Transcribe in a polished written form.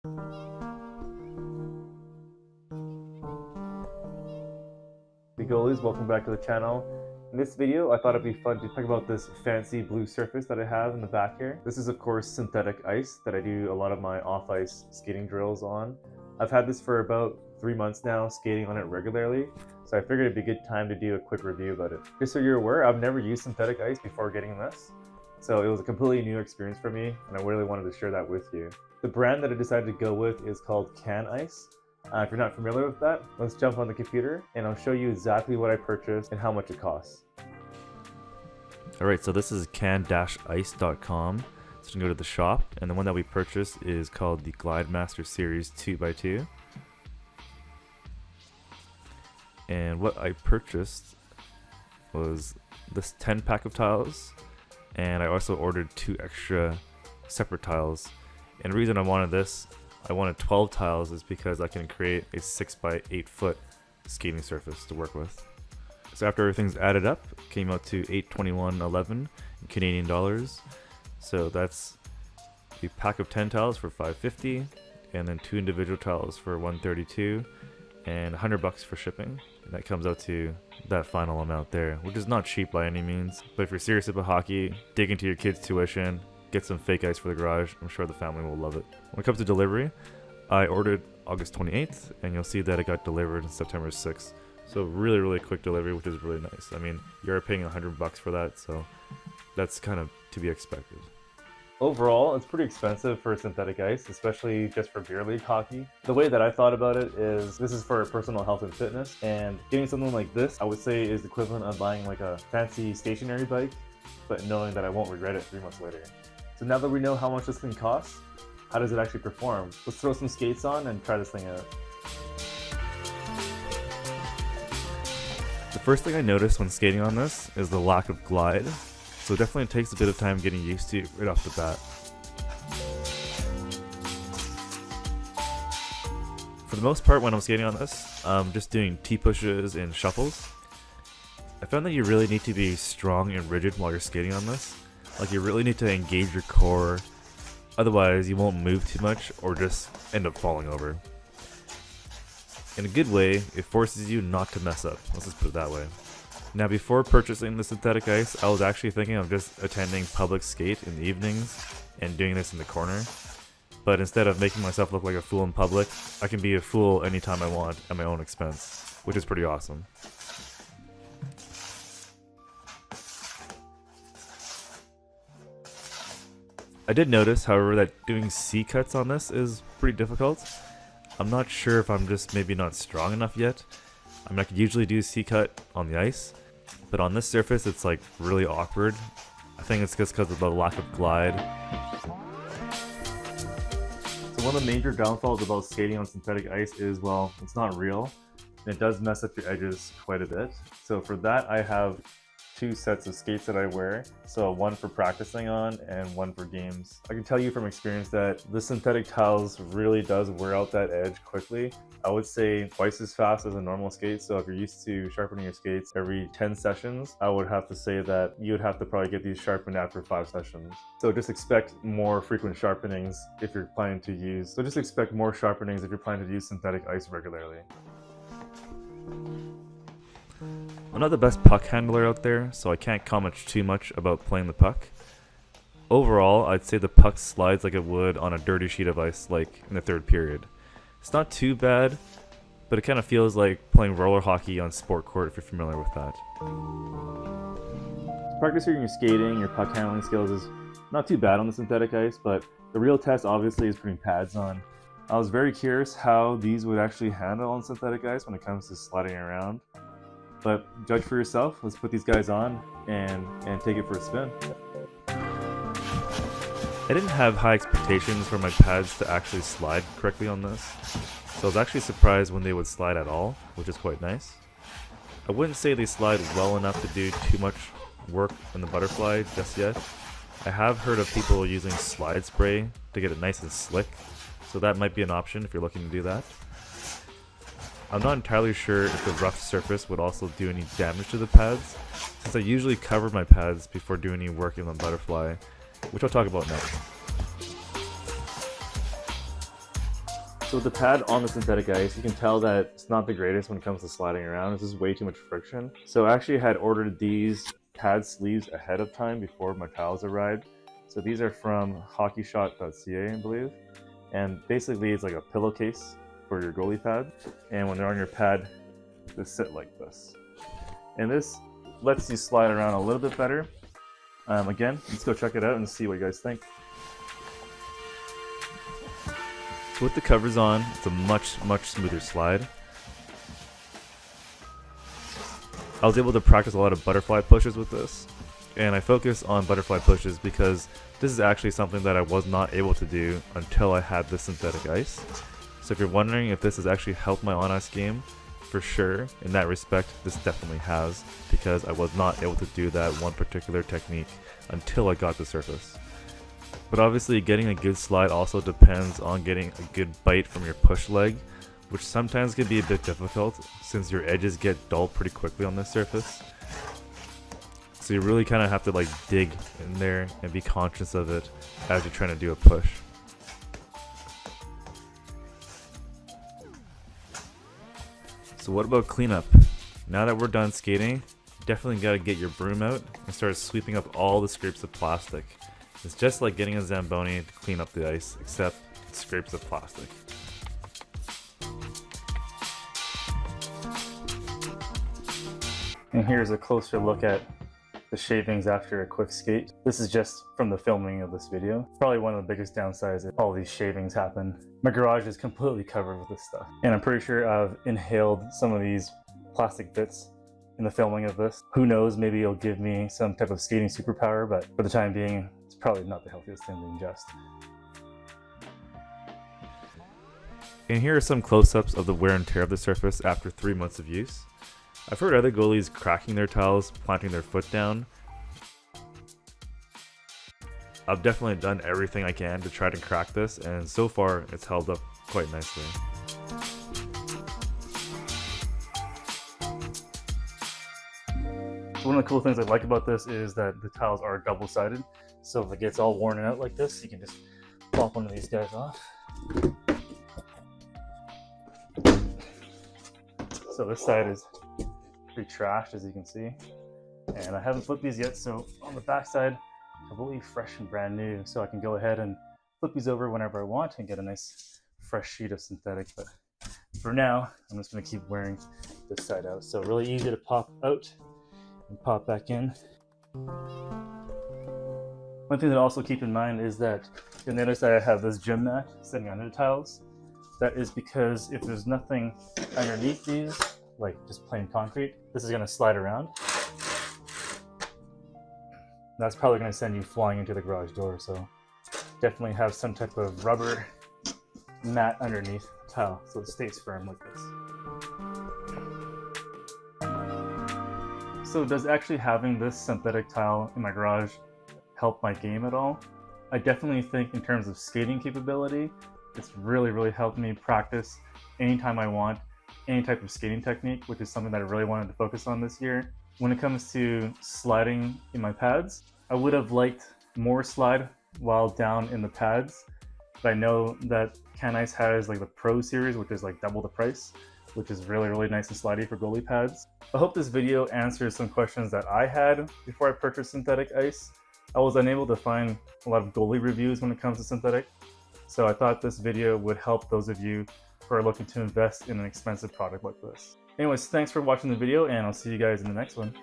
Hey goalies, welcome back to the channel. In this video, I thought it'd be fun to talk about this fancy blue surface that I have in the back here. This is of course synthetic ice that I do a lot of my off-ice skating drills on. I've had this for about 3 months now, skating on it regularly, so I figured it'd be a good time to do a quick review about it. Just so you're aware, I've never used synthetic ice before getting this, so it was a completely new experience for me, and I really wanted to share that with you. The brand that I decided to go with is called Can Ice. If you're not familiar with that, let's jump on the computer and I'll show you exactly what I purchased and how much it costs. Alright, so this is can-ice.com. So you can go to the shop, and the one that we purchased is called the Glide Master Series 2x2. And what I purchased was this 10 pack of tiles, and I also ordered 2 extra separate tiles. And the reason I wanted this, I wanted 12 tiles, is because I can create a 6x8 foot skating surface to work with. So after everything's added up, it came out to $821.11 Canadian dollars. So that's a pack of 10 tiles for $5.50, and then 2 individual tiles for $132, and $100 for shipping. And that comes out to that final amount there, which is not cheap by any means. But if you're serious about hockey, dig into your kids' tuition, get some fake ice for the garage. I'm sure the family will love it. When it comes to delivery, I ordered August 28th, and you'll see that it got delivered on September 6th. So really quick delivery, which is really nice. I mean, you're paying $100 for that, so that's kind of to be expected. Overall, it's pretty expensive for synthetic ice, especially just for beer league hockey. The way that I thought about it is this is for personal health and fitness, and getting something like this, I would say, is the equivalent of buying like a fancy stationary bike, but knowing that I won't regret it 3 months later. So now that we know how much this thing costs, how does it actually perform? Let's throw some skates on and try this thing out. The first thing I noticed when skating on this is the lack of glide, so it definitely takes a bit of time getting used to it right off the bat. For the most part when I'm skating on this, I'm just doing T-pushes and shuffles. I found that you really need to be strong and rigid while you're skating on this. Like, you really need to engage your core, otherwise you won't move too much or just end up falling over. In a good way, it forces you not to mess up, let's just put it that way. Now, before purchasing the synthetic ice, I was actually thinking of just attending public skate in the evenings and doing this in the corner. But instead of making myself look like a fool in public, I can be a fool anytime I want at my own expense, which is pretty awesome. I did notice, however, that doing C-cuts on this is pretty difficult. I'm not sure if I'm just maybe not strong enough yet. I mean, I could usually do C-cut on the ice, but on this surface it's like really awkward. I think it's just because of the lack of glide. So one of the major downfalls about skating on synthetic ice is, well, it's not real, and it does mess up your edges quite a bit. So for that, I have 2 sets of skates that I wear, so one for practicing on and one for games. I can tell you from experience that the synthetic tiles really does wear out that edge quickly. I would say twice as fast as a normal skate, so if you're used to sharpening your skates every 10 sessions, I would have to say that you would have to probably get these sharpened after 5 sessions. So just expect more frequent sharpenings if you're planning to use synthetic ice regularly. I'm not the best puck handler out there, so I can't comment too much about playing the puck. Overall, I'd say the puck slides like it would on a dirty sheet of ice, like in the 3rd period. It's not too bad, but it kind of feels like playing roller hockey on sport court if you're familiar with that. Practicing your skating, your puck handling skills is not too bad on the synthetic ice, but the real test obviously is putting pads on. I was very curious how these would actually handle on synthetic ice when it comes to sliding around. But judge for yourself. Let's put these guys on and take it for a spin. I didn't have high expectations for my pads to actually slide correctly on this, so I was actually surprised when they would slide at all, which is quite nice. I wouldn't say they slide well enough to do too much work in the butterfly just yet. I have heard of people using slide spray to get it nice and slick, so that might be an option if you're looking to do that. I'm not entirely sure if the rough surface would also do any damage to the pads, since I usually cover my pads before doing any work in the butterfly, which I'll talk about next. So with the pad on the synthetic ice, you can tell that it's not the greatest when it comes to sliding around. It's just way too much friction. So I actually had ordered these pad sleeves ahead of time before my tiles arrived. So these are from hockeyshot.ca, I believe. And basically it's like a pillowcase for your goalie pad. And when they're on your pad, they sit like this. And this lets you slide around a little bit better. Again, let's go check it out and see what you guys think. With the covers on, it's a much smoother slide. I was able to practice a lot of butterfly pushes with this, and I focus on butterfly pushes because this is actually something that I was not able to do until I had this synthetic ice. So if you're wondering if this has actually helped my on-ice game, for sure, in that respect, this definitely has, because I was not able to do that one particular technique until I got the surface. But obviously getting a good slide also depends on getting a good bite from your push leg, which sometimes can be a bit difficult since your edges get dull pretty quickly on this surface. So you really kind of have to like dig in there and be conscious of it as you're trying to do a push. So what about cleanup? Now that we're done skating, definitely got to get your broom out and start sweeping up all the scrapes of plastic. It's just like getting a Zamboni to clean up the ice, except it scrapes of plastic. And here's a closer look at the shavings after a quick skate. This is just from the filming of this video. Probably one of the biggest downsides is all these shavings happen. My garage is completely covered with this stuff. And I'm pretty sure I've inhaled some of these plastic bits in the filming of this. Who knows, maybe it'll give me some type of skating superpower, but for the time being, it's probably not the healthiest thing to ingest. And here are some close-ups of the wear and tear of the surface after 3 months of use. I've heard other goalies cracking their tiles, planting their foot down. I've definitely done everything I can to try to crack this, and so far it's held up quite nicely. One of the cool things I like about this is that the tiles are double-sided, so if it gets all worn out like this, you can just pop one of these guys off. So this side is pretty trashed, as you can see, and I haven't flipped these yet, so on the back side, completely fresh and brand new, so I can go ahead and flip these over whenever I want and get a nice fresh sheet of synthetic. But for now, I'm just going to keep wearing this side out. So really easy to pop out and pop back in. One thing to also keep in mind is that on the other side I have this gym mat sitting under the tiles. That is because if there's nothing underneath these, like just plain concrete, this is going to slide around. That's probably going to send you flying into the garage door, so definitely have some type of rubber mat underneath the tile so it stays firm like this. So does actually having this synthetic tile in my garage help my game at all? I definitely think in terms of skating capability, it's really helped me practice anytime I want, any type of skating technique, which is something that I really wanted to focus on this year. When it comes to sliding in my pads, I would have liked more slide while down in the pads, but I know that Can Ice has like the Pro series, which is like double the price, which is really nice and slidey for goalie pads. I hope this video answers some questions that I had before I purchased synthetic ice. I was unable to find a lot of goalie reviews when it comes to synthetic, so I thought this video would help those of you who are looking to invest in an expensive product like this. Anyways, thanks for watching the video, and I'll see you guys in the next one.